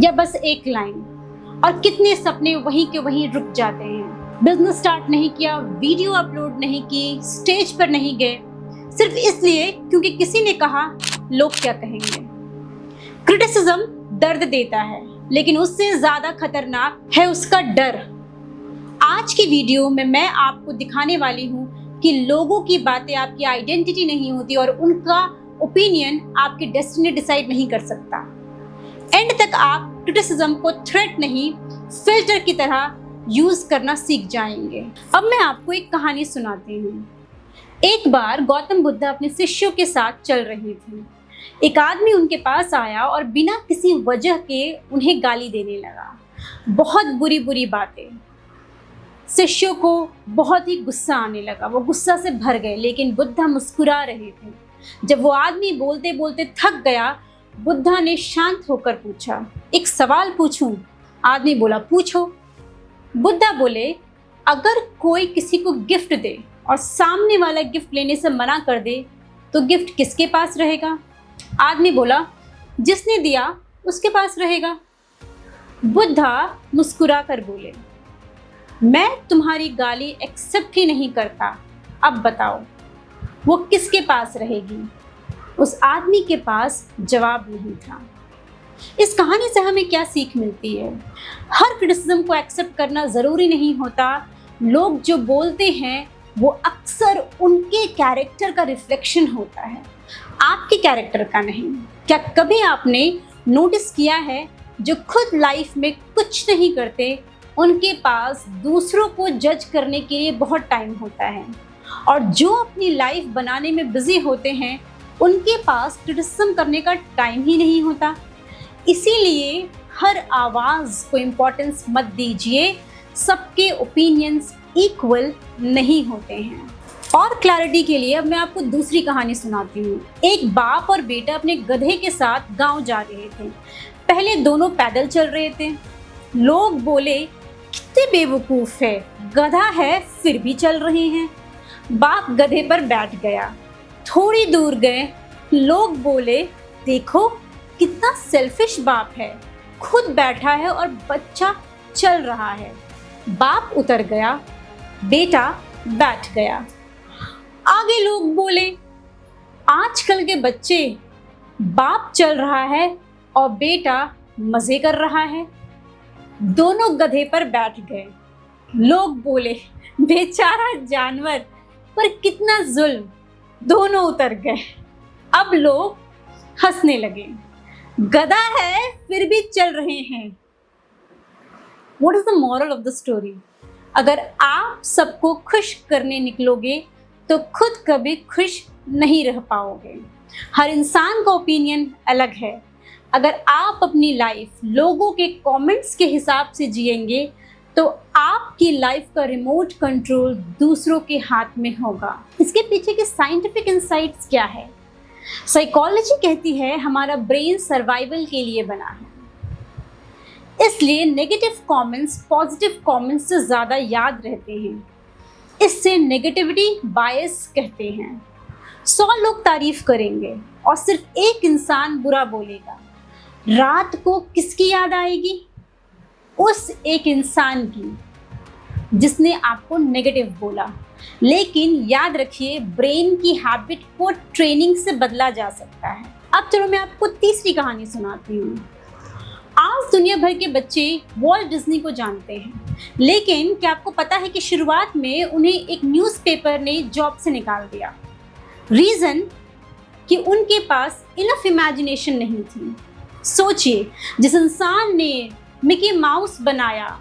या बस एक लाइन, और कितने सपने वहीं के वहीं रुक जाते हैं। बिजनेस स्टार्ट नहीं किया, वीडियो अपलोड नहीं की, स्टेज पर नहीं गए, सिर्फ इसलिए क्योंकि किसी ने कहा लोग क्या कहेंगे। क्रिटिसिज्म दर्द देता है, लेकिन उससे ज्यादा खतरनाक है उसका डर। आज की वीडियो में मैं आपको दिखाने वाली हूँ कि लोगों की बातें आपकी आइडेंटिटी नहीं होती और उनका ओपिनियन आपकी डेस्टिनी डिसाइड नहीं कर सकता। एंड तक आप क्रिटिसिज्म को थ्रेट नहीं, फिल्टर की तरह यूज करना सीख जाएंगे। अब मैं आपको एक कहानी सुनाती हूँ। एक बार गौतम बुद्ध अपने शिष्यों के साथ चल रहे थे। एक आदमी उनके पास आया और बिना किसी वजह के उन्हें गाली देने लगा, बहुत बुरी बुरी बातें। शिष्यों को बहुत ही गुस्सा आने लगा, वो गुस्सा से भर गए, लेकिन बुद्धा मुस्कुरा रहे थे। जब वो आदमी बोलते बोलते थक गया, बुद्धा ने शांत होकर पूछा, एक सवाल पूछूं? आदमी बोला, पूछो। बुद्धा बोले, अगर कोई किसी को गिफ्ट दे और सामने वाला गिफ्ट लेने से मना कर दे तो गिफ्ट किसके पास रहेगा? आदमी बोला, जिसने दिया उसके पास रहेगा। बुद्धा मुस्कुरा कर बोले, मैं तुम्हारी गाली एक्सेप्ट ही नहीं करता, अब बताओ वो किसके पास रहेगी? उस आदमी के पास जवाब नहीं था। इस कहानी से हमें क्या सीख मिलती है? हर क्रिटिसिज्म को एक्सेप्ट करना ज़रूरी नहीं होता। लोग जो बोलते हैं वो अक्सर उनके कैरेक्टर का रिफ्लेक्शन होता है, आपके कैरेक्टर का नहीं। क्या कभी आपने नोटिस किया है, जो खुद लाइफ में कुछ नहीं करते उनके पास दूसरों को जज करने के लिए बहुत टाइम होता है, और जो अपनी लाइफ बनाने में बिजी होते हैं उनके पास क्रिटिसिज्म करने का टाइम ही नहीं होता। इसीलिए हर आवाज़ को इम्पोर्टेंस मत दीजिए, सबके ओपिनियंस इक्वल नहीं होते हैं। और क्लैरिटी के लिए अब मैं आपको दूसरी कहानी सुनाती हूँ। एक बाप और बेटा अपने गधे के साथ गांव जा रहे थे। पहले दोनों पैदल चल रहे थे। लोग बोले, कितने बेवकूफ़ है, गधा है फिर भी चल रहे हैं। बाप गधे पर बैठ गया। थोड़ी दूर गए, लोग बोले, देखो कितना सेल्फिश बाप है, खुद बैठा है और बच्चा चल रहा है। बाप उतर गया, बेटा बैठ गया। आगे लोग बोले, आजकल के बच्चे, बाप चल रहा है और बेटा मज़े कर रहा है। दोनों गधे पर बैठ गए। लोग बोले, बेचारा जानवर, पर कितना जुल्म। दोनों उतर गए। अब लोग हंसने लगे। गधा है फिर भी चल रहे हैं। What is the moral of the story? अगर आप सबको खुश करने निकलोगे तो खुद कभी खुश नहीं रह पाओगे। हर इंसान का ओपिनियन अलग है। अगर आप अपनी लाइफ लोगों के कमेंट्स के हिसाब से जिएंगे तो आपकी लाइफ का रिमोट कंट्रोल दूसरों के हाथ में होगा। इसके पीछे के साइंटिफिक इंसाइट्स क्या है? साइकोलॉजी कहती है हमारा ब्रेन सर्वाइवल के लिए बना है, इसलिए नेगेटिव कमेंट्स पॉजिटिव कमेंट्स से ज़्यादा याद रहते हैं। इससे नेगेटिविटी बायस कहते हैं। 100 लोग तारीफ करेंगे और सिर्फ एक इंसान बुरा बोलेगा। रात को किसकी याद आएगी? उस एक इंसान की जिसने आपको नेगेटिव बोला। लेकिन याद रखिए, ब्रेन की हैबिट को ट्रेनिंग से बदला जा सकता है। अब चलो मैं आपको तीसरी कहानी सुनाती हूँ। आज दुनिया भर के बच्चे वॉल्ट डिज्नी को जानते हैं, लेकिन क्या आपको पता है कि शुरुआत में उन्हें एक न्यूज़पेपर ने जॉब से निकाल दिया। रीज़न कि उनके पास इनफ इमेजिनेशन नहीं थी। सोचिए, जिस इंसान ने मिकी माउस बनाया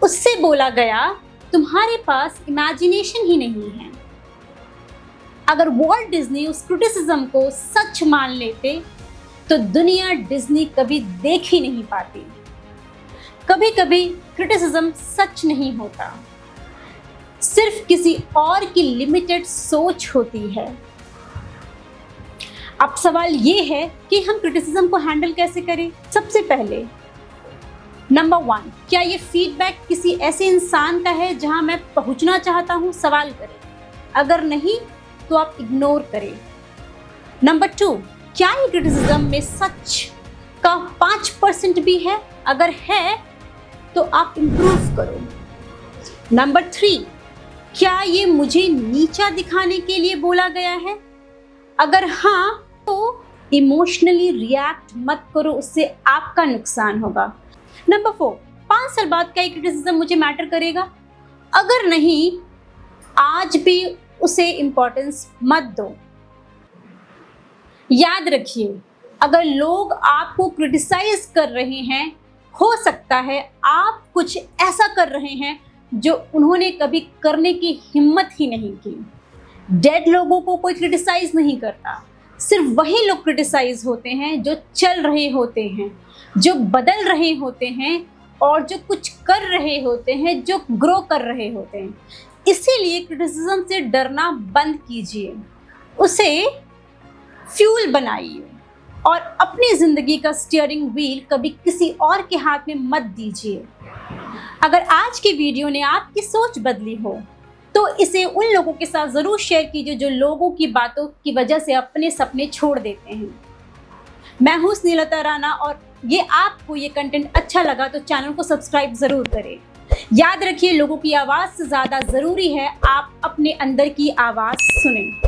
उससे बोला गया, तुम्हारे पास इमेजिनेशन ही नहीं है। अगर वॉल्ट डिज्नी उस क्रिटिसिज्म को सच मान लेते तो दुनिया डिज्नी कभी देख ही नहीं पाती। कभी कभी क्रिटिसिज्म सच नहीं होता, सिर्फ किसी और की लिमिटेड सोच होती है। अब सवाल ये है कि हम क्रिटिसिज्म को हैंडल कैसे करें? सबसे पहले नंबर 1, क्या ये फीडबैक किसी ऐसे इंसान का है जहां मैं पहुंचना चाहता हूं? सवाल करें। अगर नहीं तो आप इग्नोर करें। नंबर 2, क्या ये क्रिटिसिज्म में सच का 5% भी है? अगर है तो आप इम्प्रूव करो। नंबर 3, क्या ये मुझे नीचा दिखाने के लिए बोला गया है? अगर हाँ तो इमोशनली रिएक्ट मत करो, उससे आपका नुकसान होगा। नंबर 4, 5 साल बाद का क्रिटिसिज्म मुझे मैटर करेगा? अगर नहीं, आज भी उसे इम्पोर्टेंस मत दो। याद रखिए, अगर लोग आपको क्रिटिसाइज कर रहे हैं, हो सकता है आप कुछ ऐसा कर रहे हैं जो उन्होंने कभी करने की हिम्मत ही नहीं की। डेड लोगों को कोई क्रिटिसाइज नहीं करता, सिर्फ वही लोग क्रिटिसाइज होते हैं जो चल रहे होते हैं, जो बदल रहे होते हैं और जो कुछ कर रहे होते हैं, जो ग्रो कर रहे होते हैं। इसीलिए क्रिटिसिज्म से डरना बंद कीजिए, उसे फ्यूल बनाइए और अपनी ज़िंदगी का स्टीयरिंग व्हील कभी किसी और के हाथ में मत दीजिए। अगर आज की वीडियो ने आपकी सोच बदली हो तो इसे उन लोगों के साथ ज़रूर शेयर कीजिए जो लोगों की बातों की वजह से अपने सपने छोड़ देते हैं। मैं हूँ स्नेहलता राणा और ये आपको ये कंटेंट अच्छा लगा तो चैनल को सब्सक्राइब ज़रूर करें। याद रखिए, लोगों की आवाज़ से ज़्यादा ज़रूरी है आप अपने अंदर की आवाज़ सुनें।